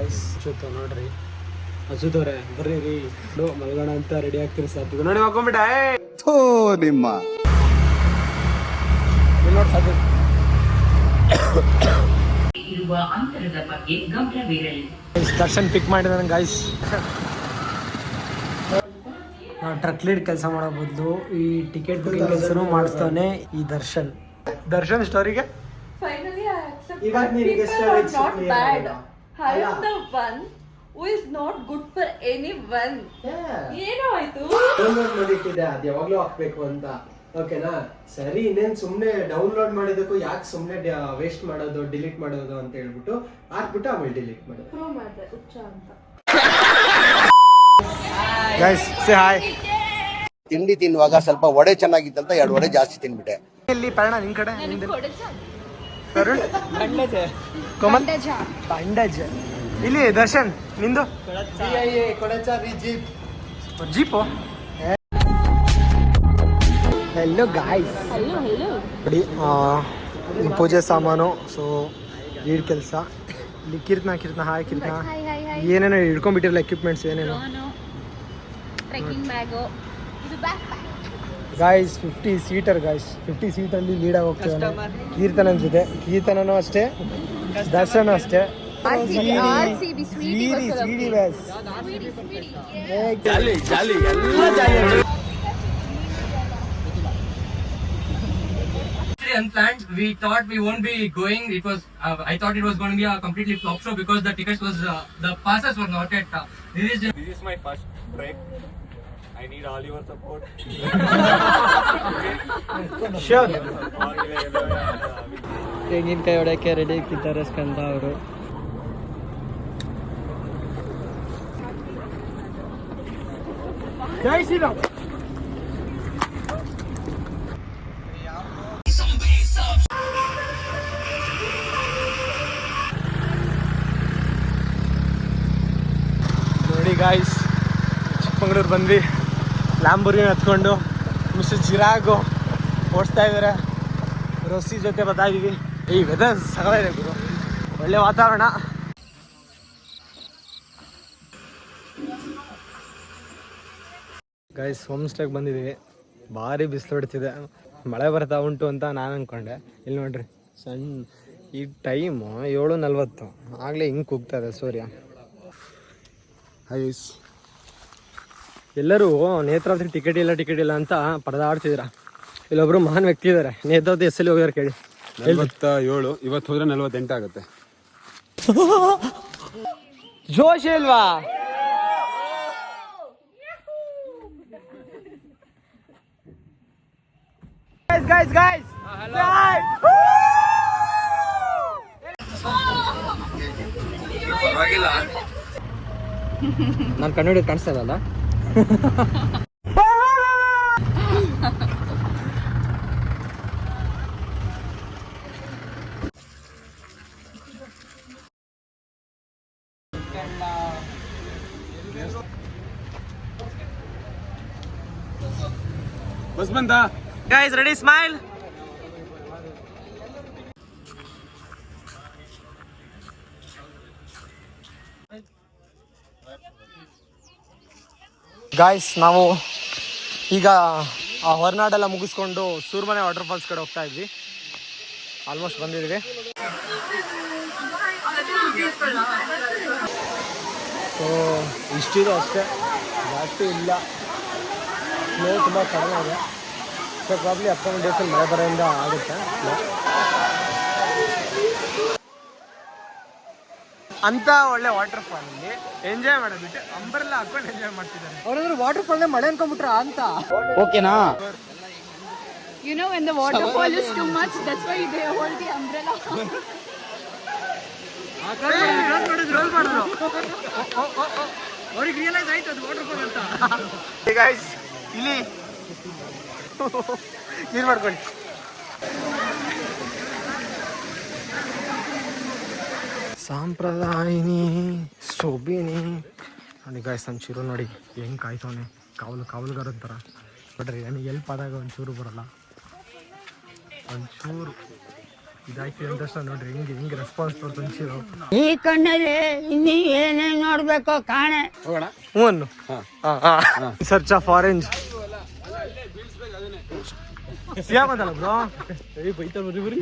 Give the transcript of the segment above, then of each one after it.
Guys ಅಚ್ಚುತ್ತ ನೋಡ್ರಿ ಅಚ್ಚುತ್ತವ್ರೆ ಬರ್ರಿ ರೀ ಮಲ್ಗೋಣ ಅಂತ ರೆಡಿ ಆಗ್ತೀರಿ ಸಾಧ್ಯ ನೋಡಿ ಹಾಕೊಂಡ್ಬಿಟ್ಟ ನಿಮ್ಮ ನೋಡಿ ಸಾಧ್ಯ ದರ್ಶನ್ ಪಿಕ್ ಮಾಡಿದ ಗಾಯ್ಸ್. ನಾವು ಟ್ರಕ್ ಲೀಡ್ ಕೆಲಸ ಮಾಡೋ ಬದಲು ಈ ಟಿಕೆಟ್ ಬುಕಿಂಗ್ ಕೆಲಸನೂ ಮಾಡಿಸ್ತಾನೆ ಈ Darshan ಸ್ಟೋರಿಗೆ. Finally, I accept that people are not bad. I am the one who is not good for anyone. ಏನು ಆಯ್ತು? ಡೌನ್ಲೋಡ್ ಮಾಡಿಟ್ಟಿದ್ದೆ ಅದು ಯಾವಾಗಲೂ ಹಾಕ್ಬೇಕು ಅಂತ. ಓಕೆನಾ ಸರಿ, ಇನ್ನೇನು ಸುಮ್ಮನೆ ಡೌನ್ಲೋಡ್ ಮಾಡಿದಕ್ಕೂ ಯಾಕೆ ಸುಮ್ಮನೆ ವೇಸ್ಟ್ ಮಾಡೋದು ಡಿಲೀಟ್ ಮಾಡೋದು ಅಂತ ಹೇಳ್ಬಿಟ್ಟು ಹಾಕ್ಬಿಟ್ಟು ಆಮೇಲೆ ಡಿಲೀಟ್ ಮಾಡೋದು. ಪ್ರೂವ್ ಮಾಡಿದೆ ಹುಚ್ಚ ಅಂತ. Guys say hi. ತಿಂಡಿ ತಿನ್ನುವಾಗ ಸ್ವಲ್ಪ ವಡೆ ಚೆನ್ನಾಗಿತ್ತಂತ 2 ವಡೆ ಜಾಸ್ತಿ ತಿನ್ಬಿಟ್ಟೆ. ಇಲ್ಲಿ ಪಯಣ ನಿನ್ ಕಡೆ ಪಂಡಜ ಇಲ್ಲಿ ದರ್ಶನ್ ನಿಂದು ಜೀಪು. ಹೆಲೋ ಗಾಯ್ಸ್, ನೋಡಿ ಪೂಜೆ ಸಾಮಾನು, ಸೊ ಲೀಡ್ ಕೆಲಸ ಇಲ್ಲಿ ಕೀರ್ತನ ಹಾಯ್ ಕೀರ್ತನ ಏನೇನೋ ಹಿಡ್ಕೊಂಡ್ಬಿಟ್ಟಿರಲ್ಲ ಎಕ್ವಿಪ್ಮೆಂಟ್ಸ್ ಏನೇನೋ. ಗಾಯ್ಸ್ 50 ಸೀಟರ್ ಗಾಯ್ಸ್, 50 ಸೀಟಲ್ಲಿ ಲೀಡಾಗಿ ಹೋಗ್ತಿದ್ದಾನೆ ಕೀರ್ತನನ್ ಜೊತೆ. ಕೀರ್ತನೂ ಅಷ್ಟೇ, ದರ್ಶನ್ ಅಷ್ಟೇ. Unplanned. We thought we won't be going. It was I thought it was going to be a completely flop show because the tickets was the passes were not yet released. This is my first break. I need all your support. Sure. ತೆಂಗಿನಕಾಯಿ ಹೊಡೆಯಕ್ಕೆ ready ಆಗ್ತಿದ್ದಾರೆ ಸ್ಕಂದ ಅವರು. ಜೈ ಶ್ರೀರಾಮ್. ನೋಡಿ guys, Chikmagalur ಬಂದ್ವಿ. Lamborghini ಹತ್ಕೊಂಡು mister Chirag ಓಡಿಸ್ತಾ ಇದ್ದಾರೆ. ರೋಸಿ ಜೊತೆ ಬರ್ತಾಯಿದ್ದೀವಿ. ಈ ವೆದರ್ ಸಗಲಿದೆ ಗುರು, ಒಳ್ಳೆ ವಾತಾವರಣ. ಗೈಸ್ ಹೋಮ್ ಸ್ಟೇಗೆ ಬಂದಿದ್ದೀವಿ. ಭಾರಿ ಬಿಸಿಲು ಹೊಡಿತಿದೆ, ಮಳೆ ಬರ್ತಾ ಉಂಟು ಅಂತ ನಾನು ಅಂದ್ಕೊಂಡೆ. ಇಲ್ಲಿ ನೋಡ್ರಿ ಸಣ್ಣ ಈ ಟೈಮು 7:40 ಆಗಲೇ ಹಿಂಗೆ ಕೂಗ್ತದೆ ಸೂರ್ಯ. ಐಸ್ ಎಲ್ಲರೂ ನೇತ್ರಾವತಿ ಟಿಕೆಟ್ ಇಲ್ಲ ಅಂತ ಪರದಾಡ್ತಿದ್ದೀರ. ಇಲ್ಲೊಬ್ರು ಮಹಾನ್ ವ್ಯಕ್ತಿ ಇದ್ದಾರೆ, ನೇತ್ರಾವತಿ ಎಸ್ಸಲ್ಲಿ ಹೋಗ್ಯಾರ ಕೇಳಿ. 47 ಇವತ್ತು ಹೋದ್ರೆ 48 ಆಗುತ್ತೆ. ಜೋಶ್ ಇಲ್ವಾ? ಗೈಸ್ ನಾನು ಕನ್ನಡ ಕಾಣಿಸ್ತಾ ಇಲ್ಲಲ್ಲ. ಬಸ್ ಬಂದ. Guys ready, smile. ಗಾಯ್ಸ್ ನಾವು ಈಗ ಆ ಹೊರನಾಡೆಲ್ಲ ಮುಗಿಸ್ಕೊಂಡು ಸೂರ್ಮನೆ ವಾಟರ್ ಫಾಲ್ಸ್ ಕಡೆ ಹೋಗ್ತಾ ಇದ್ವಿ. ಆಲ್ಮೋಸ್ಟ್ ಬಂದಿದ್ವಿ. ಸೊ ಇಷ್ಟಿದೆ ಅಷ್ಟೇ, ಜಾಸ್ತಿ ಇಲ್ಲ. ಸ್ನೋ ತುಂಬ ಕಡಿಮೆ ಇದೆ. ಸೊ ಪ್ರಾಬ್ಲಿ ಅಪ್ಕಮಿಂಗ್ ಡೇಸಲ್ಲಿ ಮಳೆ ಬರೋದ್ರಿಂದ ಆಗುತ್ತೆ ಅಂತ. ಒಳ್ಳೆ ವಾಟರ್ ಫಾಲ್ ಅಲ್ಲಿ ಎಂಜಾಯ್ ಮಾಡೋದಿಟ್ಟು ಅಂಬ್ರೆಲ್ಲ ಹಾಕೊಂಡು ಎಂಜಾಯ್ ಮಾಡ್ತಿದ್ದಾರೆ. ಅವ್ರಂದ್ರೆ ವಾಟರ್ ಫಾಲ್ ಮಳೆ ಅನ್ಕೊಂಡ್ಬಿಟ್ರ ಅಂತ. ಓಕೆನಾ? You know when the waterfall is too much, that's why they hold the umbrella. Roll ಮಾಡಿದ್ರು, ಅವ್ರಿಗೆ ರಿಯಲೈಸ್ ಆಯ್ತು ಅದು ವಾಟರ್ ಫಾಲ್ ಅಂತ. ಗೈಸ್ ಇಲ್ಲಿ ನೀರು ಮಾಡ್ಕೊಳ್ಳಿ. ಸಾಂಪ್ರದಾಯಿನಿ ಶೋಭಿನಿ ನೋಡಿ ಗಾಯ್ಸ್. ನಮ್ಮ ಚಿರು ನೋಡಿ ಹೆಂಗೆ ಕಾಯ್ತವನೆ, ಕಾವಲುಗಾರ ಥರ ನೋಡ್ರಿ. ನನಗೆ ಎಲ್ಪ್ ಆದಾಗ ಒಂಚೂರು ಬರಲ್ಲ, ಒಂಚೂರು ಇದಾಯ್ತು ಅಂದ ತಕ್ಷಣ ನೋಡ್ರಿ ಹಿಂಗೆ ರೆಸ್ಪಾನ್ಸ್ ಕೊಡ್ತಂಚಿರು. ಈ ಕಣ್ಣಲ್ಲಿ ಇನ್ನೀ ಏನೇನ್ ನೋಡ್ಬೇಕೋ ಕಾಣೆ. ಹ್ಞೂ ಅನ್ನು ಸರ್ಚ್ ಆಫ್ ಆರೆಂಜ್ ಸಿಯಾಮದಲ್ಲ ಬ್ರೋ. ಬೈತಾರೆ ಬರ್ರಿ ಬರ್ರಿ.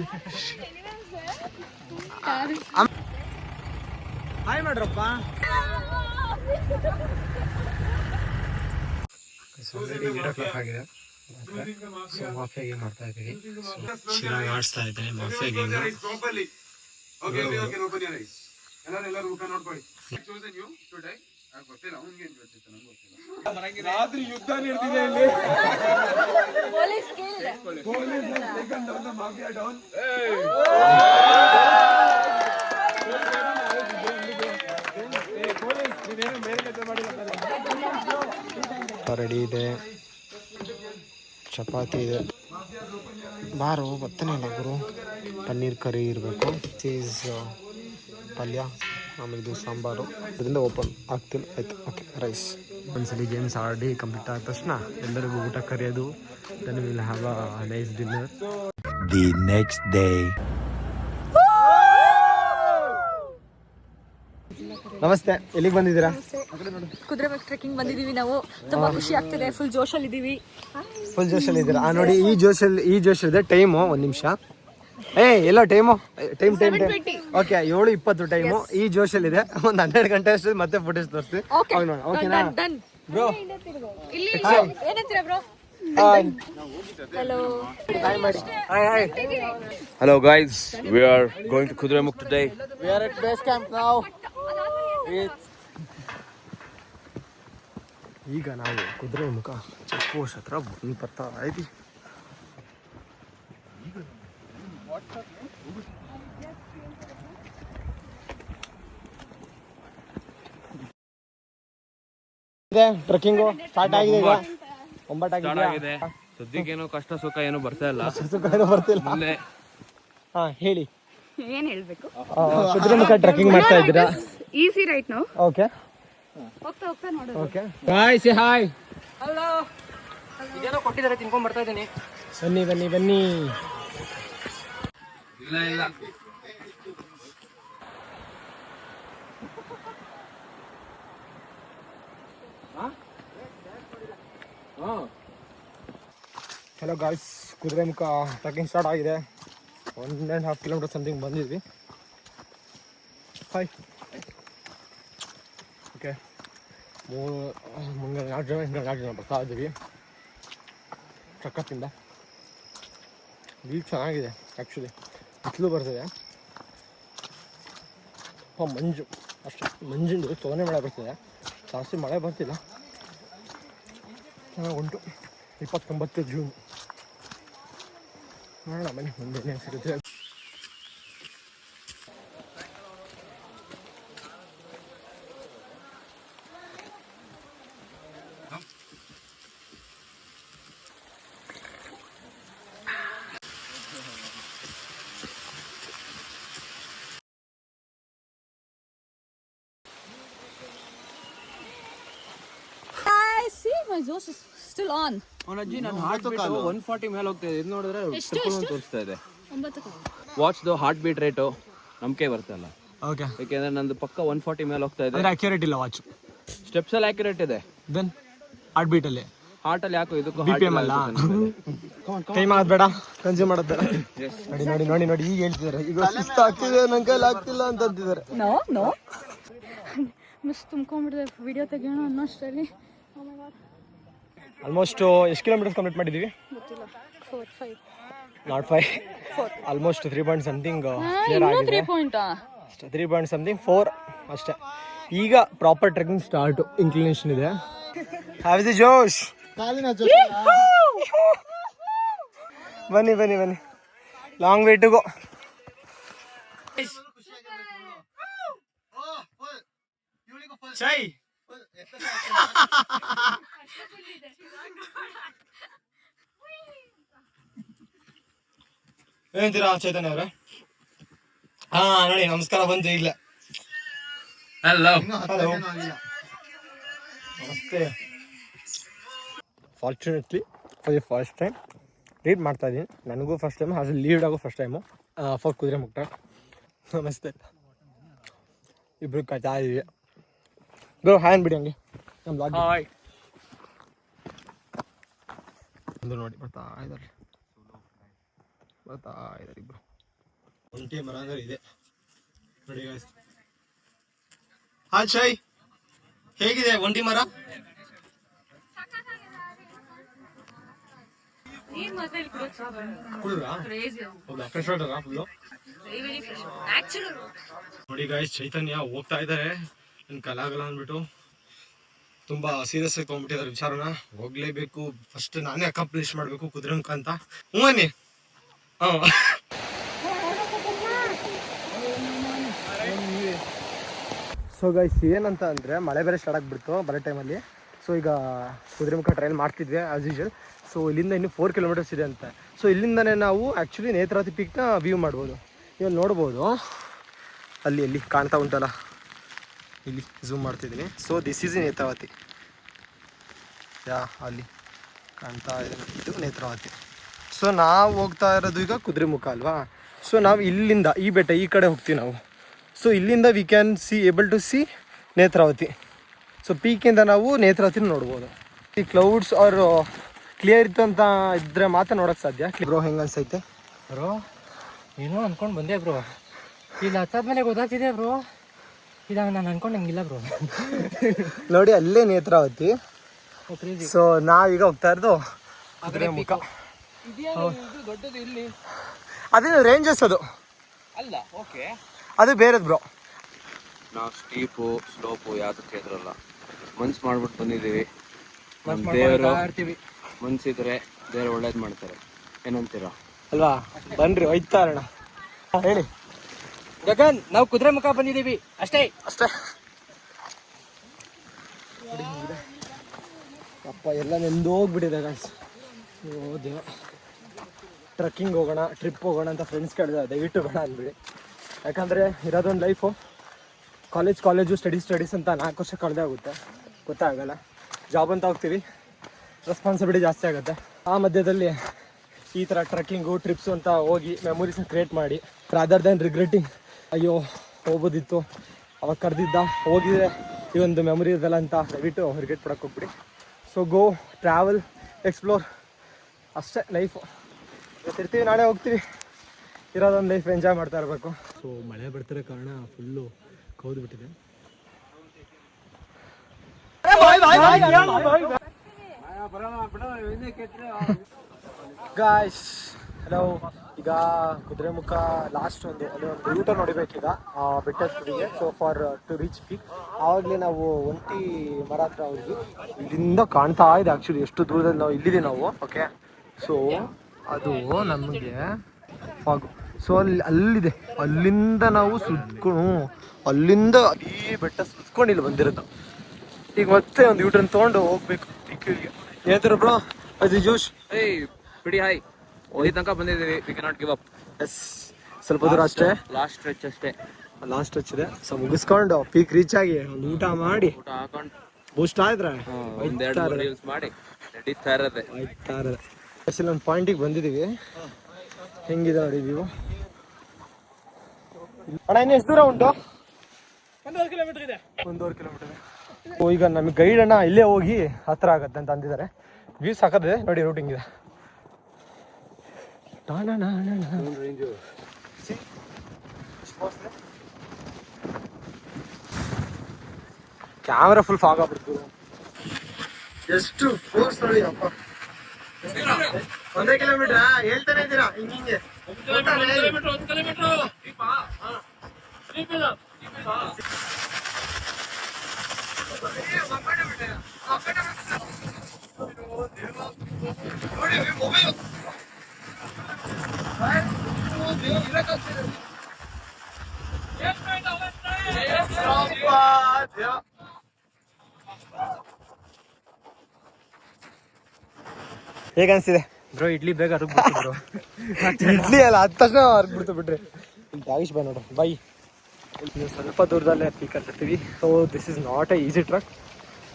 ಹಾಯ್ ಮಾಡ್ರಪ್ಪ. ಆಗಿದೆ ಮಾಫಿಯಾ ಗೇಮ್ ಮಾಡ್ತಾ ಇದ್ದೀವಿ. ಶಿರಾಗ್ ಆಡಿಸ್ತಾ ಇದ್ದೀನಿ ಮಾಫಿಯಾ ಗೇಮ್. ರಾತ್ರಿ ಯುದ್ಧ ನಡೆದಿದೆ ಇಲ್ಲಿ. ರೆಡಿ ಇದೆ, ಚಪಾತಿ ಇದೆ. ಬಾರು ಬರ್ತಾನೆ ಇಲ್ಲ ಗುರು. ಪನ್ನೀರ್ ಕರಿ ಇರಬೇಕು, ಚೀಸ್ ಪಲ್ಯ, ಆಮೇಲೆ ಇದು ಸಾಂಬಾರು. ಇದರಿಂದ ಓಪನ್ ಆಗ್ತಿಲ್ಲ. ಆಯ್ತು, ಓಕೆ. ರೈಸ್. ಒಂದ್ಸಲಿ ಗೇಮ್ಸ್ ಆಡಿ ಕಂಪ್ಲೀಟ್ ಆದ ತಕ್ಷಣ ಎಲ್ಲರಿಗೂ ಊಟ ಕರೆಯೋದು. Then will have a nice dinner the next day. ನಮಸ್ತೆ, ಎಲ್ಲಿಗೆ ಬಂದಿದ್ದೀರಾ? ಕುದುರೆಮುಖ ಟ್ರೆಕ್ಕಿಂಗ್ ಬಂದಿದ್ದೀವಿ ನಾವು. ತುಂಬಾ ಖುಷಿ ಆಗ್ತಿದೆ. ಫುಲ್ ಜೋಶಲ್ಲಿ ಇದ್ದೀವಿ. ಫುಲ್ ಜೋಶಲ್ಲಿ ಇದ್ದೀರಾ? ನೋಡಿ, ಈ ಜೋಶಲ್ಲಿದೆ. ಟೈಮು ಒಂದು ನಿಮಿಷ. ಎಲ್ಲ ಟೈಮು ಟೈಮ್ ಓಕೆ 7:20 ಟೈಮು. ಈ ಜೋಶಲ್ಲಿದೆ. ಒಂದು 12 ಗಂಟೆ ಅಷ್ಟು ಮತ್ತೆ ಫುಟೇಜ್ ತೋರಿಸ್ತೀವಿ. ಓಕೆನಾ bro? Hello guys, we are going to Kudremukh today. We are at base camp now. ಈಗ ನಾವು ಕುದುರೆಮುಖ ಚೆಕ್ ಪೋಸ್ಟ್ ಹತ್ರ ಬರ್ತಾ ಇದ್ದೀವಿ. ಟ್ರೆಕ್ಕಿಂಗು ಸ್ಟಾರ್ಟ್ ಆಗಿದೆ. ಈಗ 9 ಆಗಿದೆ. ಸದ್ಯಕ್ಕೇನೋ ಕಷ್ಟ ಸುಖ ಏನು ಬರ್ತಾ ಇಲ್ಲ. ಬರ್ತಿಲ್ಲ. ಹಾ ಹೇಳಿ, ಏನ್ ಹೇಳ್ಬೇಕು? ಕುದುರೆಮುಖ ಟ್ರೆಕ್ಕಿಂಗ್ ಮಾಡ್ತಾ ಇದ್ದೀರಾ? ಈಸಿ ರೈಟ್ ನಾವು. ಓಕೆ, ಹೋಗ್ತಾ ಹೋಗ್ತಾ ನೋಡೋದು. Okay. Hi, say hi. Hello. ಇದೇನೋ ಕೊಟ್ಟಿದ್ದಾರೆ, ತಿನ್ಕೊಂಡ್ ಬರ್ತಾ ಇದ್ದೀನಿ. ಬನ್ನಿ ಬನ್ನಿ ಬನ್ನಿ. ಇಲ್ಲ hello guys, Kudremukh trekking start ಆಗಿದೆ. 1.5 ಕಿಲೋಮೀಟರ್ ಸಮಥಿಂಗ್ ಬಂದಿದ್ವಿ. ಹಾಯ್. ಓಕೆ, 4 ಜನ ಬರ್ತಾ ಇದ್ದೀವಿ ಸಖತ್ತಿಂದ. ವ್ಯೂ ಚೆನ್ನಾಗಿದೆ ಆ್ಯಕ್ಚುಲಿ. ಬಿಸಿಲು ಬರ್ತಿದೆ, ಮಂಜು ಅಷ್ಟೇ. ಮಂಜಿಂದು ಸೋನೆ ಮಳೆ ಬರ್ತಿದೆ, ಜಾಸ್ತಿ ಮಳೆ ಬರ್ತಿಲ್ಲ. ಚೆನ್ನಾಗಿ ಉಂಟು. 29 ಜೂನ್. ನೋಡೋಣ ಬನ್ನಿ ಮುಂದೆ ಏನೇನು ಸಿಗುತ್ತೆ. My Josh is still on. ಅಜ್ಜಿ, ನನ್ನ ಹಾರ್ಟ್ ಬೀಟ್ 140 ಮೇಲೆ ಹೋಗ್ತಾ ಇದೆ. ಇದು ನೋಡಿದ್ರೆ ಟ್ರಿಪಲ್ 1 ತೋರಿಸ್ತಾ ಇದೆ. 9. Watch the heart beat rate ನಂಬಿಕೆ ಬರ್ತಾ ಇಲ್ಲ. ಓಕೆ, ಯಾಕೆಂದ್ರೆ ನಂದು ಪಕ್ಕ 140 ಮೇಲೆ ಹೋಗ್ತಾ ಇದೆ. ಅಂದರೆ ಅಕ್ಯುರೇಟ್ ಇಲ್ಲ ವಾಚ್. ಸ್ಟೆಪ್ಸ್ ಎಲ್ಲ ಅಕ್ಯುರೇಟ್ ಇದೆ. ದೆನ್ ಹಾರ್ಟ್ ಬೀಟಲ್ಲಿ ಹಾರ್ಟ್ ಅಲ್ಲಿ ಯಾಕೋ ಇದಕ್ಕೂ BPM ಅಲ್ಲ. ಕೈ ಮಾಡೋದು ಬೇಡ, ಕನ್ಸ್ಯೂಮ್ ಮಾಡೋದು ಬೇಡ. ನೋಡಿ ನೋಡಿ ನೋಡಿ ನೋಡಿ, ಈಗ ಹೇಳ್ತಿದ್ದಾರೆ. ಈಗ ಸುಸ್ತು ಆಗ್ತಿದೆ, ನನ್ನ ಕೈಲಿ ಆಗ್ತಿಲ್ಲ ಅಂತ ಅಂತಿದ್ದಾರೆ. ನೋ ಮಿಸ್ ತುಂಬ್ಕೊಂಡ್ಬಿಟ್ಟಿದೆ. ವಿಡಿಯೋ ತೆಗಿಯೋಣ ಅನ್ನೋಷ್ಟರಲ್ಲಿ ಆಲ್ಮೋಸ್ಟ್ ಎಷ್ಟು ಕಿಲೋಮೀಟರ್ಸ್ ಕಂಪ್ಲೀಟ್ ಮಾಡಿದ್ದೀವಿ? ಗೊತ್ತಿಲ್ಲ. 4, 5. Not 5, almost 3 point something clear ಆಗಿದೆ. 3 ಪಾಯಿಂಟಾ? ಅಷ್ಟೇ, 3 ಪಾಯಿಂಟ್ ಸಮಥಿಂಗ್ 4 ಅಷ್ಟೇ. ಈಗ ಪ್ರಾಪರ್ ಟ್ರೆಕ್ಕಿಂಗ್ ಸ್ಟಾರ್ಟು. ಇನ್ಕ್ಲಿನೇಷನ್ ಇದೆ. ಹ್ಯಾವ್ ದಿ ಜೋಶ್. ಬನ್ನಿ ಬನ್ನಿ ಬನ್ನಿ, ಲಾಂಗ್ ವೇ ಟು ಗೋ. ಏನಂತೀರಾ ಚೈತನ್ಯ ಅವರೇ? ಹಾ ನೋಡಿ, ನಮಸ್ಕಾರ ಬಂತು ಈಗಲೇ. ಹಲೋ. ನಮಸ್ತೆ. Fortunately for the first time lead ಮಾಡ್ತಾ ಇದ್ದೀನಿ. ನನಗೂ ಫಸ್ಟ್ ಟೈಮ್, ಅದು ಲೀಡ್ ಆಗೋ ಫಸ್ಟ್ ಟೈಮು. ಫಾರ್ ಕುದುರೆಮುಖ. ನಮಸ್ತೆ. ಇಬ್ರು ಕಾಯ್ತಾ ಇದೀವಿ ಬ್ರೋ. ಹ್ಯಾಂಡ್ ಬಿಡಿ ಹಂಗೆ ನಮ್ಮ ಬ್ಲಾಗ್ ಒಂದು ನೋಡಿ ಬರ್ತಾ ಇದ್ದಾರೆ ಇಬ್ರು. ಒಂಟಿ ಮರ ಅಂದ್ರೆ ಇದೆ ನೋಡಿ guys. ಹಾಯ್ ಶೈ, ಹೇಗಿದೆ ಒಂಟಿ ಮರ? ನೋಡಿ ಗಾಯ್ಸ್, ಚೈತನ್ಯ ಹೋಗ್ತಾ ಇದ್ದಾರೆ ನನ್ ಕಲಾಗಲ್ಲ ಅಂದ್ಬಿಟ್ಟು ತುಂಬಾ ಸೀರಿಯಸ್ ಆಗಿ ತಗೊಂಡ್ಬಿಟ್ಟಿದ್ದಾರೆ ವಿಚಾರನ. ಹೋಗ್ಲೇಬೇಕು, ಫಸ್ಟ್ ನಾನೇ ಅಕಾಂಪ್ಲಿಷ್ ಮಾಡ್ಬೇಕು ಕುದುರೆಮುಖ ಅಂತ. ಹೂವನ್ನಿ ಸೊ ಗೈಸ್, ಏನಂತ ಅಂದರೆ ಮಳೆ ಬೇರೆ ಸ್ಟಾರ್ಟ್ ಆಗಿಬಿಡ್ತು ಬರೋ ಟೈಮಲ್ಲಿ. ಸೊ ಈಗ ಕುದುರೆಮುಖ ಟ್ರೈಲ್ ಮಾಡ್ತಿದ್ವಿ ಆ್ಯಸ್ ಯೂಶುವಲ್. ಸೊ ಇಲ್ಲಿಂದ ಇನ್ನೂ 4 ಕಿಲೋಮೀಟರ್ಸ್ ಇದೆ ಅಂತ. ಸೊ ಇಲ್ಲಿಂದನೇ ನಾವು ಆ್ಯಕ್ಚುಲಿ ನೇತ್ರಾವತಿ ಪೀಕ್ನ ವ್ಯೂ ಮಾಡ್ಬೋದು. ಇವಾಗ ನೋಡ್ಬೋದು, ಅಲ್ಲಿ ಕಾಣ್ತಾ ಉಂಟಲ್ಲ, ಇಲ್ಲಿ ಝೂಮ್ ಮಾಡ್ತಿದ್ದೀನಿ. So this is Netravati. ಅಲ್ಲಿ ಕಾಣ್ತಾ ಇದೆ, ಇದು ನೇತ್ರಾವತಿ. ಸೊ ನಾವು ಹೋಗ್ತಾ ಇರೋದು ಈಗ ಕುದುರೆಮುಖ ಅಲ್ವಾ. ಸೊ ನಾವು ಇಲ್ಲಿಂದ ಈ ಬೆಟ್ಟ ಈ ಕಡೆ ಹೋಗ್ತೀವಿ ನಾವು. ಸೊ ಇಲ್ಲಿಂದ we can able to see Netravati. So ಪೀಕಿಂದ ನಾವು ನೇತ್ರಾವತಿನ ನೋಡ್ಬೋದು. ಈ ಕ್ಲೌಡ್ಸ್ ಅವ್ರು ಕ್ಲಿಯರ್ ಇತ್ತು ಅಂತ ಇದ್ರೆ ಮಾತ್ರ ನೋಡೋಕ್ಕೆ ಸಾಧ್ಯ. ಬ್ರೋ ಹೆಂಗೆ ಅನ್ಸೈತೆ ಬ್ರೋ? ಏನೋ ಅನ್ಕೊಂಡು ಬಂದೆ ಬ್ರೋ, ಇಲ್ಲಿ ಹತ್ತಾದ್ಮೇಲೆ ಗೊತ್ತಾಗ್ತಿದೆ ಬ್ರೋ. ಇದಾಗ ನಾನು ಅನ್ಕೊಂಡಂಗಿಲ್ಲ ಬ್ರೋ. ನೋಡಿ ಅಲ್ಲೇ ನೇತ್ರಾವತಿ. ಸೊ ನಾವೀಗ ಹೋಗ್ತಾ ಇರೋದು ಕುದುರೆಮುಖ. ದೊಡ್ಡದು ಇಲ್ಲಿ ಅದೇನು ರೇಂಜಸ್ ಅದು ಅಲ್ಲ. ಓಕೆ, ಅದು ಬೇರೆದು ಬ್ರೋ. ನಾವು ಸ್ಟೀಪು ಸ್ಲೋಪು ಯಾವ್ದಕ್ಕೆ ಎದುರಲ್ಲ, ಮನ್ಸು ಮಾಡ್ಬಿಟ್ಟು ಬಂದಿದ್ದೀವಿ. ನಮ್ಮ ದೇವರು ಮನ್ಸಿದ್ರೆ ದೇವರು ಒಳ್ಳೇದು ಮಾಡ್ತಾರೆ, ಏನಂತೀರಾ ಅಲ್ವಾ? ಬನ್ರಿ ಹೋಯ್ತಾ ಇರೋಣ. ಹೇಳಿ ಗಗನ್, ನಾವು ಕುದುರೆಮುಖ ಬಂದಿದ್ದೀವಿ ಅಷ್ಟೇ. ಅಪ್ಪ ಎಲ್ಲ ನೆಂದು ಹೋಗ್ಬಿಟ್ಟಿದೆ ಗಾಯ್ಸ್. ಓ ದೇವ, ಟ್ರಕ್ಕಿಂಗ್ ಹೋಗೋಣ, ಟ್ರಿಪ್ ಹೋಗೋಣ ಅಂತ ಫ್ರೆಂಡ್ಸ್ ಕೇಳಿದೆ. ದಯವಿಟ್ಟು ಬೇಡ ಅಂದ್ಬಿಡಿ. ಯಾಕಂದರೆ ಇರೋದೊಂದು ಲೈಫು. ಕಾಲೇಜು ಸ್ಟಡೀಸ್ ಅಂತ 4 ವರ್ಷ ಕಳೆದೇ ಆಗುತ್ತೆ, ಗೊತ್ತಾಗಲ್ಲ. ಜಾಬ್ ಅಂತ ಹೋಗ್ತೀವಿ, ರೆಸ್ಪಾನ್ಸಿಬಿಲಿಟಿ ಜಾಸ್ತಿ ಆಗುತ್ತೆ. ಆ ಮಧ್ಯದಲ್ಲಿ ಈ ಥರ ಟ್ರಕ್ಕಿಂಗು ಟ್ರಿಪ್ಸು ಅಂತ ಹೋಗಿ ಮೆಮೊರೀಸ್ನ ಕ್ರಿಯೇಟ್ ಮಾಡಿ, ರಾದರ್ ದೆನ್ ರಿಗ್ರೆಟಿಂಗ್, ಅಯ್ಯೋ ಹೋಗ್ಬೋದಿತ್ತು ಅವಾಗ ಕರೆದಿದ್ದ, ಹೋಗಿದ್ರೆ ಈ ಒಂದು ಮೆಮೊರಿ ಇದೆಲ್ಲ ಅಂತ ದಯವಿಟ್ಟು ರಿಗ್ರೆಟ್ ಪಡೋಕ್ಕೆ ಹೋಗ್ಬಿಡಿ. ಸೊ ಗೋ, ಟ್ರಾವೆಲ್, ಎಕ್ಸ್ಪ್ಲೋರ್, ಅಷ್ಟೇ ಲೈಫು. ಇವತ್ತಿರ್ತೀವಿ, ನಾಳೆ ಹೋಗ್ತೀವಿ. ಇರೋದೊಂದು ಲೈಫ್ ಎಂಜಾಯ್ ಮಾಡ್ತಾ ಇರಬೇಕು. ಸೊ ಮಳೆ ಬರ್ತಿರೋ ಕಾರಣ ಫುಲ್ಲು ಕೌದು ಬಿಟ್ಟಿದೆ. ಗಾಯ್ಸ್ ಹಲೋ, ಈಗ ಕುದುರೆಮುಖ ಲಾಸ್ಟ್ ಒಂದು ಊಟ ನೋಡಿಬೇಕೀಗ ಬೆಟ್ಟಕ್ಕೆ. So far to reach peak. ಆವಾಗಲೇ ನಾವು ಒಂಟಿ ಮರ ಹತ್ರ ಹೋಗಿ ಇಲ್ಲಿಂದ ಕಾಣ್ತಾ ಇದೆ ಆ್ಯಕ್ಚುಲಿ ಎಷ್ಟು ದೂರದಲ್ಲಿ ನಾವು ಇಲ್ಲಿದ್ದೀವಿ ನಾವು. ಓಕೆ, ಸೊ ಅದು ನಮಗೆ ಫಾಗು. ಸೊ ಅಲ್ಲಿದೆ, ಅಲ್ಲಿಂದ ನಾವು ಅಲ್ಲಿಂದ ಈ ಬೆಟ್ಟ ಸುತ್ಕೊಂಡು ಇಲ್ಲಿ ಬಂದಿರೋದು. ಈಗ ಮತ್ತೆ ಒಂದು ಯೂಟರ್ನ್ ತೊಗೊಂಡು ಹೋಗ್ಬೇಕು ಪಿಕ್ಕಿಗೆ. ಏನಂತಾರೆ ಬ್ರೋ? ಅದು ಜೋಶ್ ಬಿಡಿ. ಹಾಯ್, ಇಲ್ಲಿ ತನಕ ಬಂದಿದ್ದೀವಿ. We can not give up. Yes, ಸ್ವಲ್ಪ ದೂರ ಅಷ್ಟೇ, ಲಾಸ್ಟ್ ಸ್ಟ್ರೆಚ್ ಅಷ್ಟೇ. ಲಾಸ್ಟ್ ಟಚ್ ಇದೆ. ಸೊ ಮುಗಿಸ್ಕೊಂಡು ಪೀಕ್ ರೀಚ್ ಆಗಿ ಒಂದು ಊಟ ಮಾಡಿ ಊಟ ಹಾಕೊಂಡು ಬೂಸ್ಟ್ ಆದ್ರೆ ಒಂದೆರಡು ರೀಲ್ಸ್ ಮಾಡಿ ನಡೀತಾ ಇರೋದೆ. ಆ್ಯಕ್ಚುಲಿ ಒಂದು ಪಾಯಿಂಟಿಗೆ ಬಂದಿದ್ದೀವಿ. ಹೆಂಗಿದೆ ನೋಡಿ ವ್ಯೂ. ಅಣ್ಣ ಇನ್ನು ಎಷ್ಟು ದೂರ ಉಂಟು? 1.5 ಕಿಲೋಮೀಟರ್ ಇದೆ. 1.5 ಕಿಲೋಮೀಟರ್. ಓ, ಈಗ ನಮಗೆ ಗೈಡ್ ಅಣ್ಣ ಇಲ್ಲೇ ಹೋಗಿ ಹತ್ರ ಆಗತ್ತೆ ಅಂತ ಅಂದಿದ್ದಾರೆ. ವ್ಯೂ ಸಾಕದಿದೆ ನೋಡಿ, ರೂಟಿಂಗ್ ಇದೆ. ಕ್ಯಾಮ್ರಾ ಫುಲ್ ಫಾಗ್ ಆಗ್ಬಿಡ್ತು. ಎಷ್ಟು ಫೋರ್ಸ್ ನೋಡಿ ಅಪ್ಪ. 1 ಕಿಲೋಮೀಟರ್ ಹೇಳ್ತಾನೆ ಇದ್ದೀರಾ ಹಿಂಗೆ. ಹೇಗೆ ಅನ್ಸಿದೆ ಬ್ರೋ? ಇಡ್ಲಿ ಬೇಗ ಅರುಗ್ಬಿಡ್ತು ಬ್ರೋ. ಇಡ್ಲಿ ಅಲ್ಲ, ಹತ್ತು ತಕ್ಷಣ ಅರ್ಗ್ಬಿಡ್ತು ಬಿಟ್ರಿ. ದಾವಿಶ್ ಬೈ ನೋಡ್ರಿ ಬೈ. ನೀವು ಸ್ವಲ್ಪ ದೂರದಲ್ಲೇ ಪೀಕ್ ಅಂತಿರ್ತೀವಿ. So this is not a easy trek,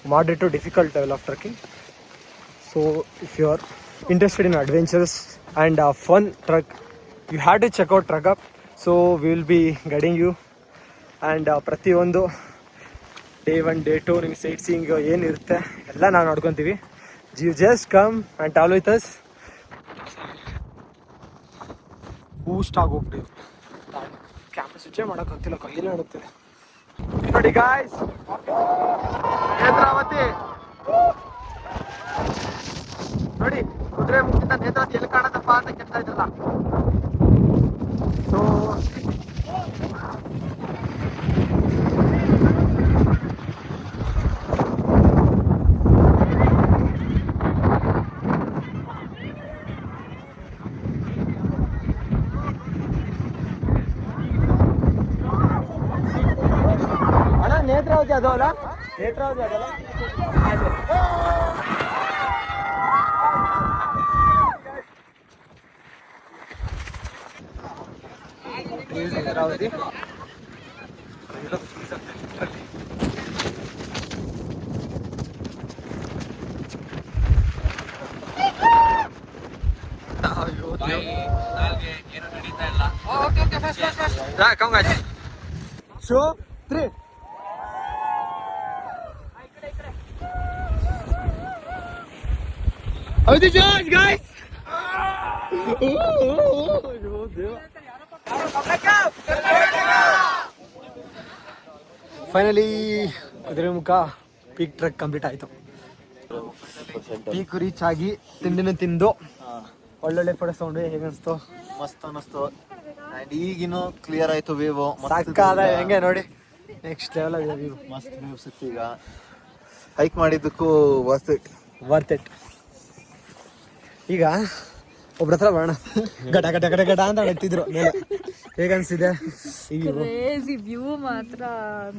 moderate to difficult level of trekking. So if you are interested in adventures and fun trek, you have to check out Trekup. So will be guiding you and ಪ್ರತಿಯೊಂದು day 1 day 2 ನಿಮ್ಗೆ sightseeing ಏನಿರುತ್ತೆ ಎಲ್ಲ ನಾವು ನೋಡ್ಕೊತೀವಿ. You just come and travel with us. Boost ಆಗೋಗ್ಬಿಟ್ಟಿದೆ, camera ಸ್ವಿಚ್ಚೇ ಮಾಡೋಕ್ಕಾಗ್ತಿಲ್ಲ, ಕೈಯಲ್ಲೇ ಆಡುತ್ತಿದೆ ನೋಡಿ ಗಾಯ್ಸ್. ನೇತ್ರಾವತಿ ನೋಡಿ, ಕುದುರೆ ಮುಖದಿಂದ ನೇತ್ರಾವತಿ ಎಲ್ಲಿ ಕಾಣದಪ್ಪ ಅಂತ ಕೆತ್ತಾ ಇದ್ರಲ್ಲ. ಸೊ ಅಣ್ಣ ನೇತ್ರಾವತಿ ಅದು ಅಲ್ಲ, ನೇತ್ರಾವತಿ ಅದಲ್ಲ. ನೇತ್ರಾವತಿ ಏನು ನಡೀತಾ ಇಲ್ಲ. ಶೋ 3 ಹೌದು George guys. Finally Kudremukh peak trek complete ಆಯಿತು. ಪೀಕ್ ರೀಚ್ ಆಗಿ ತಿಂಡಿನ ತಿಂದು ಒಳ್ಳೊಳ್ಳೆ ಫೋಟೋಸ್ ತಗೊಂಡು ಹೇಗೆ ಅನಿಸ್ತು? ಮಸ್ತ್ ಅನ್ನಿಸ್ತು. ಆ್ಯಂಡ್ ಈಗಿನ್ನು ಕ್ಲಿಯರ್ ಆಯಿತು ವ್ಯೂ. ಸಾಕಾದ ಹೆಂಗೆ ನೋಡಿ, ನೆಕ್ಸ್ಟ್ ಲೆವೆಲ್ ಆಗಿದೆ ವ್ಯೂ. ಮಸ್ತ್ ವ್ಯೂ ಸಿಕ್ತು. ಈಗ ಹೈಕ್ ಮಾಡಿದ್ದಕ್ಕೂ ವರ್ತ್ ಇಟ್. ಈಗ ಒಬ್ರ ಹತ್ರ ಬರೋಣ. ಗಡ ಗಡ ಗಡ ಗಡ ಅಂತ ಎತ್ತಿದ್ರು ಮೇಲೆ. ಹೇಗನ್ಸಿದೆ? ಕ್ರೇಜಿ ವ್ಯೂ ಮಾತ್ರ.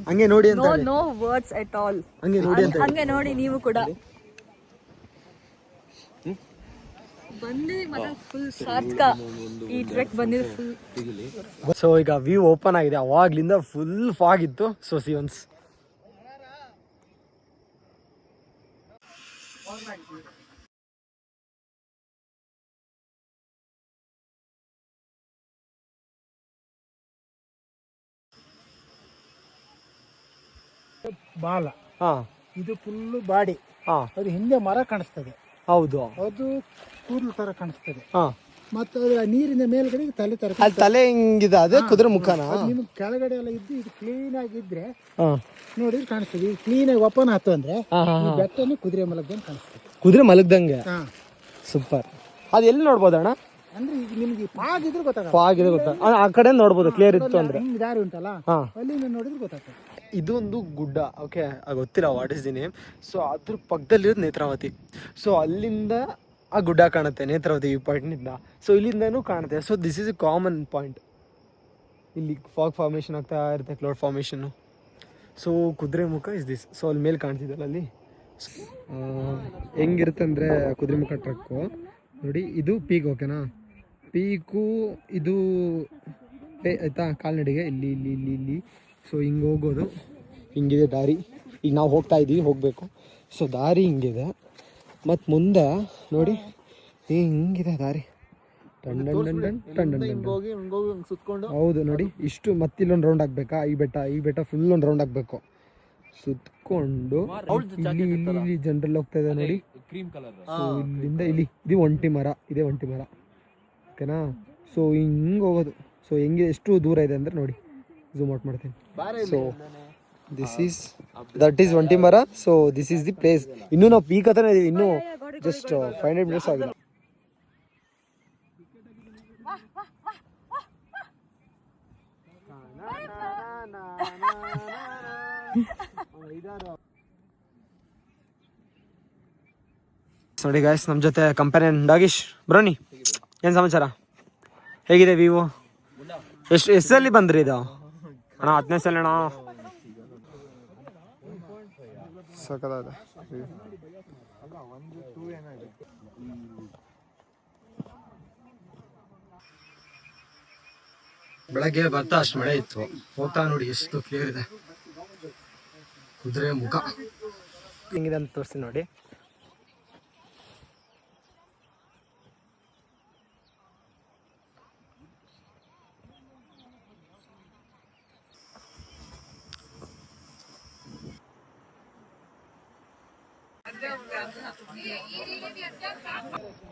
ಹಂಗೆ ನೋಡಿ ಅಂತ ನೋ ವರ್ಡ್ಸ್ ಎಟ್ ಆಲ್. ಹಂಗೆ ನೋಡಿ ಅಂತ ಹಂಗೆ ನೋಡಿ ನೀವು ಕೂಡ ಬಂದಿದ್ದೀವಿ ಮಾತ್ರ ಫುಲ್ ಸಾರ್ಥಕ. ಈ ಟ್ರೆಕ್ ಬಂದಿದ್ದು ಫುಲ್. ಸೊ ಈಗ ವ್ಯೂ ಓಪನ್ ಆಗಿದೆ, ಅವಾಗ್ಲಿಂದ ಫುಲ್ ಫಾಗ್ ಇತ್ತು. ಸೊ ಸಿ ಒನ್ಸ್ ಬಾಲ, ಹಾ ಇದು ಫುಲ್ಲು ಬಾಡಿ. ಹಾ ಅದು ಹಿಂದೆ ಮರ ಕಾಣಿಸ್ತದೆ, ಹೌದು. ಅದು ಕೂದಲು ತರ ಕಾಣಿಸ್ತದೆ. ಹಾ ಮತ್ತು ಅದು ನೀರಿನ ಮೇಲ್ಗಡೆ ತಲೆ ತರ ಅಲ್ಲಿ ತಲೆ ಹಿಂಗಿದೆ, ಅದೇ ಕುದುರೆ ಮುಖನ. ನಿಮ್ಗೆ ಕೆಳಗಡೆ ಎಲ್ಲ ಇದ್ದು ಇದು ಕ್ಲೀನ್ ಆಗಿದ್ರೆ ಹಾ ನೋಡಿದ್ರೆ ಕಾಣಿಸ್ತದೆ. ಇದು ಕ್ಲೀನ್ ಆಗಿ ಓಪನ್ ಆಯ್ತು ಅಂದ್ರೆ ಹಾ, ಹಾ, ಈ ಹಾ. ಬೆಟ್ಟನೇ ಕುದುರೆ ಮಲಗ್ದಂಗೆ ಕಾಣಿಸ್ತದೆ. ಕುದುರೆ ಮಲಗ್ದಂಗೆ. ಹಾ, ಸೂಪರ್. ಅದು ಎಲ್ಲಿ ನೋಡ್ಬೋದಣ್ಣ? ಅಂದ್ರೆ ಈಗ ನಿಮ್ಗೆ ಫಾಗ್ ಇದ್ರೆ ಗೊತ್ತಾಗಲ್ಲ. ಫಾಗ್ ಇದೆ ಗೊತ್ತಾ? ಆ ಕಡೆ ನೋಡ್ಬೋದು, ಕ್ಲಿಯರ್ ಇತ್ತು ಅಂದ್ರೆ. ಹಿಂಗ್ ದಾರಿ ಉಂಟಲ್ಲ, ಹಾ, ಅಲ್ಲಿಂದ ನೋಡಿದ್ರೆ ಗೊತ್ತಾಗ್ತದೆ. ಇದೊಂದು ಗುಡ್ಡ. ಓಕೆ, ಗೊತ್ತಿಲ್ಲ what is the name. So ಅದ್ರ ಪಕ್ಕದಲ್ಲಿರೋದು ನೇತ್ರಾವತಿ. ಸೊ ಅಲ್ಲಿಂದ ಆ ಗುಡ್ಡ ಕಾಣುತ್ತೆ ನೇತ್ರಾವತಿ ಈ ಪಾಯಿಂಟ್ನಿಂದ. ಸೊ ಇಲ್ಲಿಂದನೂ ಕಾಣುತ್ತೆ. So this is A common point. ಇಲ್ಲಿ ಫಾಗ್ ಫಾರ್ಮೇಷನ್ ಆಗ್ತಾ ಇರುತ್ತೆ, ಕ್ಲೌಡ್ ಫಾರ್ಮೇಷನ್ನು. ಸೊ ಕುದುರೆ ಮುಖ ಇಸ್ ದಿಸ್. ಸೊ ಅಲ್ಲಿ ಮೇಲೆ ಕಾಣ್ತಿದ್ದಲ್ಲ ಅಲ್ಲಿ ಹೆಂಗಿರುತ್ತೆ ಅಂದರೆ ಕುದುರೆ ಮುಖ ಟ್ರಕ್ಕು ನೋಡಿ. ಇದು ಪೀಕ್, ಓಕೆನಾ? ಪೀಕು ಇದು ಆಯಿತಾ, ಕಾಲ್ನಡಿಗೆ ಇಲ್ಲಿ ಇಲ್ಲಿ ಇಲ್ಲಿ ಇಲ್ಲಿ. ಸೊ ಹಿಂಗೆ ಹೋಗೋದು, ಹಿಂಗಿದೆ ದಾರಿ. ಈಗ ನಾವು ಹೋಗ್ತಾ ಇದ್ದೀವಿ, ಹೋಗಬೇಕು. ಸೊ ದಾರಿ ಹಿಂಗಿದೆ. ಮತ್ತು ಮುಂದೆ ನೋಡಿ ಹಿಂಗಿದೆ ದಾರಿ. ಟನ್ ಟನ್ ಟನ್ ಟನ್ ಟನ್ ಟನ್ ಟನ್. ಸುತ್ಕೊಂಡು ಹೌದು ನೋಡಿ, ಇಷ್ಟು ಮತ್ತಿಲ್ಲೊಂದು ರೌಂಡ್ ಹಾಕ್ಬೇಕಾ? ಈ ಬೆಟ್ಟ ಫುಲ್ ಒಂದು ರೌಂಡ್ ಹಾಕ್ಬೇಕು. ಸುತ್ಕೊಂಡು ಇಲ್ಲಿ ಇಲ್ಲಿ ಇಲ್ಲಿ ಜನರಲ್ ಹೋಗ್ತಾ ಇದೆ ನೋಡಿ. Cream colour. ಸೊ ಇಲ್ಲಿಂದ ಇಲ್ಲಿ ಇದು ಒಂಟಿ ಮರ, ಇದೇ ಒಂಟಿ ಮರ, ಓಕೆನಾ? ಸೊ ಹಿಂಗೆ ಹೋಗೋದು. ಸೊ ಹೆಂಗೆ ಎಷ್ಟು ದೂರ ಇದೆ ಅಂದರೆ ನೋಡಿ, ಝೂಮ್ ಔಟ್ ಮಾಡ್ತೀನಿ. ಸೊ ದಟ್ ಈಸ್ ಒಂಟಿ ಮರ. So this is the place. ಇನ್ನೂ ನಾವು ಪೀಕ್ ಹತ್ರನೇ ಇದೀವಿ, ಇನ್ನೂ ಜಸ್ಟ್ 500 minutes ಆಗಿದೆ. ನೋಡಿ ಗಾಯ್ಸ್, ನಮ್ಮ ಜೊತೆ ಕಂಪನಿಯನ್ ಡಾಗಿಶ್. ಬ್ರೋನಿ, ಏನು ಸಮಾಚಾರ? ಹೇಗಿದೆ ವಿವೋ? ಎಷ್ಟಲ್ಲಿ ಬಂದ್ರಿ ಇದು ಅಣ್ಣ? 10ನೇ ಸಲ ಅಣ್ಣ. ಸಕದಾದ ಬೆಳಗ್ಗೆ ಬರ್ತಾ ಅಷ್ಟು ಮಳೆ ಇತ್ತು, ಹೋಗ್ತಾ ನೋಡಿ ಎಷ್ಟು ಕ್ಲಿಯರ್ ಇದೆ ಕುದುರೆ ಮುಖ. ಹೆಂಗಿದೆ ಅಂತ ತೋರಿಸ್ತೀನಿ ನೋಡಿ.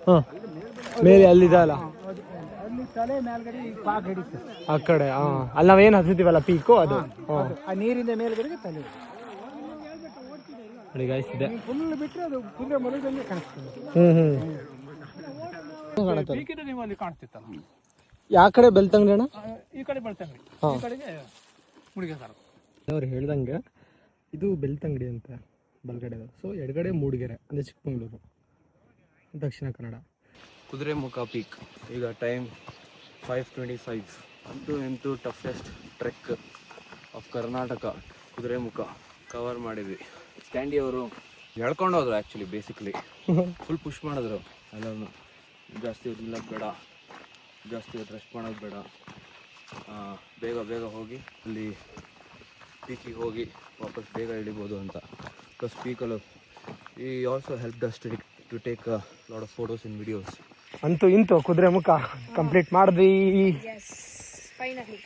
ಹಾಂ ಮೇಲೆ ಅಲ್ಲಿದಲ್ಲ ಅಲ್ಲಿ ತಲೆ ಮೇಲ್ಗಡೆ ಈ ಪಾಕ್ ಹಿಡಿತು. ಆ ಕಡೆ ಹಾಂ ಅಲ್ಲಿ ನಾವೇನು ಹತ್ತಿದ್ದೀವಲ್ಲ ಪೀಕು ಅದು ಹಾಂ ಆ ನೀರಿಂದ ಮೇಲ್ಗಡೆಗೆ ತಲೆ ನೋಡಿ ಗಾಯ್ಸ್ ಇದೆ. ಫುಲ್ ಬಿಟ್ಟರೆ ಅದು ಕುದುರೆ ಮಲಗಂಗೆ ಕಾಣಿಸ್ತದೆ. ಕಾಣುತ್ತಲ್ಲ ಈಗಿನ ನೀವು ಅಲ್ಲಿ ಕಾಣಿಸ್ತಿತ್ತಲ್ಲ, ಯಾವ ಕಡೆ ಬೆಳ್ತಂಗಡಿ ಅಣ್ಣ? ಈ ಕಡೆ ಬೆಳ್ತಂಗಡಿ, ಹಾಂ ಈ ಕಡೆಗೆ ಮುಡಿಗೆ ಸಾರು. ಅವ್ರು ಹೇಳ್ದಂಗೆ ಇದು ಬೆಳ್ತಂಗಡಿ ಅಂತ ಬಲಗಡೆ, ಸೊ ಎಡಗಡೆ ಮೂಡಿಗೆರೆ ಅಂದರೆ ಚಿಕ್ಕಮಗಳೂರು, ದಕ್ಷಿಣ ಕನ್ನಡ. ಕುದುರೆಮುಖ ಪೀಕ್. ಈಗ ಟೈಮ್ 5:25. ಅಂತೂ ಇಂತೂ toughest trek of Karnataka Kudremukh cover ಮಾಡಿದ್ವಿ. ಸ್ಟ್ಯಾಂಡಿ ಅವರು ಹೇಳ್ಕೊಂಡು ಹೋದ್ರು ಆ್ಯಕ್ಚುಲಿ, ಬೇಸಿಕ್ಲಿ ಫುಲ್ ಪುಷ್ ಮಾಡಿದ್ರು ಎಲ್ಲರೂ. ಜಾಸ್ತಿ ಇರ್ಲಿಲ್ಲ ಬೇಡ, ಜಾಸ್ತಿ ಹೊತ್ತು ರೆಸ್ಟ್ ಮಾಡೋದು ಬೇಡ, ಬೇಗ ಬೇಗ ಹೋಗಿ ಅಲ್ಲಿ ಪೀಕಿಗೆ ಹೋಗಿ ವಾಪಸ್ ಬೇಗ ಇಳಿಬೋದು ಅಂತ. ಪ್ಲಸ್ ಪೀಕಲ್ಲಿ ಈ also help us to take lot of photos in videos. ಅಂತೂ ಇಂತೂ ಕುದುರೆಮುಖ ಕಂಪ್ಲೀಟ್ ಮಾಡಿದ್ವಿ. ಫೈನಲಿ